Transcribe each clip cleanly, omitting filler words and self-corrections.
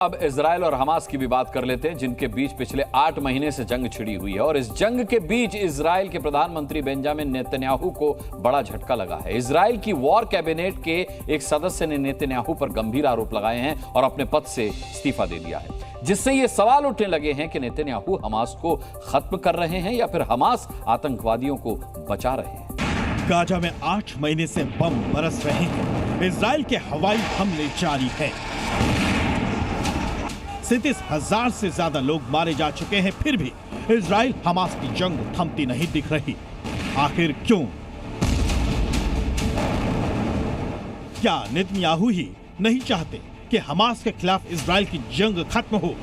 अब इजराइल और हमास की भी बात कर लेते हैं, जिनके बीच पिछले 8 महीने से जंग छिड़ी हुई है। और इस जंग के बीच इजराइल के प्रधानमंत्री बेंजामिन नेतन्याहू को बड़ा झटका लगा है। इजराइल की वॉर कैबिनेट के एक सदस्य ने नेतन्याहू पर गंभीर आरोप लगाए हैं और अपने पद से इस्तीफा दे दिया है, जिससे ये सवाल उठने लगे हैं कि नेतन्याहू हमास को खत्म कर रहे हैं या फिर हमास आतंकवादियों को बचा रहे हैं। गाजा में 8 महीने से बम बरस रहे हैं। इजराइल के हवाई हमले जारी है। 37,000 से ज्यादा लोग मारे जा चुके हैं, फिर भी इजराइल हमास की जंग थमती नहीं दिख रही। आखिर क्यों? क्या नेतन्याहू ही नहीं चाहते कि हमास के खिलाफ इजराइल की जंग खत्म हो?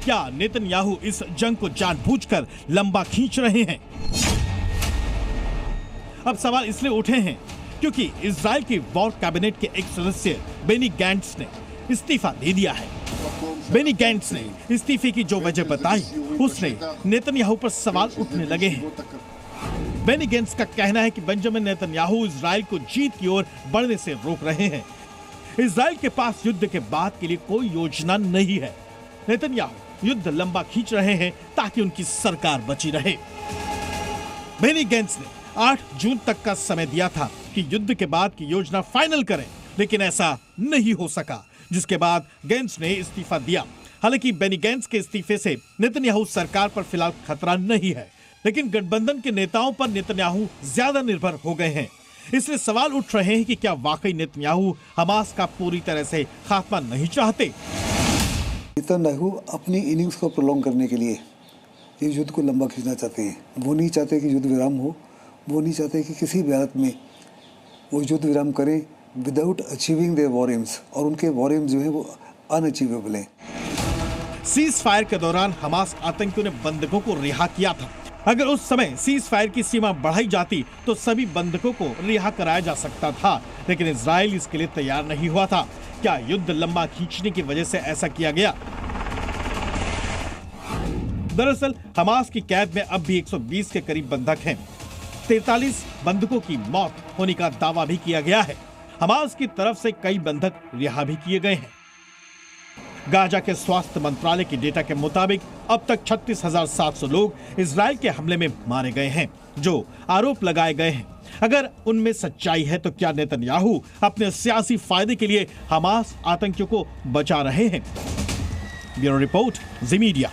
क्या नेतन्याहू इस जंग को जानबूझकर लंबा खींच रहे हैं? अब सवाल इसलिए उठे हैं क्योंकि इजराइल की वॉर कैबिनेट के एक सदस्य बेनी गैंट्स ने इस्तीफा दे दिया है। बेनी गैंट्स ने इस्तीफे की जो वजह बताई, उसने नेतन्याहू पर सवाल उठने लगे हैं। बेनी गैंट्स का कहना है कि बेंजामिन नेतन्याहू इजराइल को जीत की ओर बढ़ने से रोक रहे हैं। इजराइल के पास युद्ध के बाद के लिए कोई योजना नहीं है। नेतन्याहू युद्ध लंबा खींच रहे हैं ताकि उनकी सरकार बची रहे। बेनी गैंट्स ने 8 जून तक का समय दिया था कि युद्ध के बाद की योजना फाइनल करें, लेकिन ऐसा नहीं हो सका, जिसके बाद गैंट्स ने इस्तीफा दिया। हालांकि बेनी गैंट्स के इस्तीफे से नेतन्याहू सरकार पर फिलहाल खतरा नहीं है, लेकिन गठबंधन के नेताओं पर नेतन्याहू ज्यादा निर्भर हो गए हैं। इसलिए सवाल उठ रहे हैं कि क्या वाकई नेतन्याहू हमास का पूरी तरह से खात्मा नहीं चाहते? नेतन्याहू अपनी इनिंग्स को प्रोलॉन्ग करने के लिए ये युद्ध को लंबा खींचना चाहते हैं। वो नहीं चाहते कि युद्ध विराम हो, वो नहीं चाहते कि किसी भी हालत में वो युद्ध विराम करें without achieving their war AIIMS, और उनके वॉर एम्स जो है वो अनअचीवेबल हैं। सीज फायर के दौरान हमास आतंकियों ने बंधकों को रिहा किया था। अगर उस समय सीज फायर की सीमा बढ़ाई जाती तो सभी बंधकों को रिहा कराया जा सकता था, लेकिन इजराइल इसके लिए तैयार नहीं हुआ था। क्या युद्ध लंबा खींचने की वजह से ऐसा किया गया? दरअसल हमास की कैद में अब भी 120 के करीब बंधक हैं। 43 बंधकों की मौत होने का दावा भी किया गया है। हमास की तरफ से कई बंधक रिहा भी किए गए हैं। गाजा के स्वास्थ्य मंत्रालय की डेटा के मुताबिक अब तक 36,700 लोग इजराइल के हमले में मारे गए हैं, जो आरोप लगाए गए हैं। अगर उनमें सच्चाई है तो क्या नेतन्याहू अपने सियासी फायदे के लिए हमास आतंकियों को बचा रहे हैं? ब्यूरो रिपोर्ट, जी मीडिया।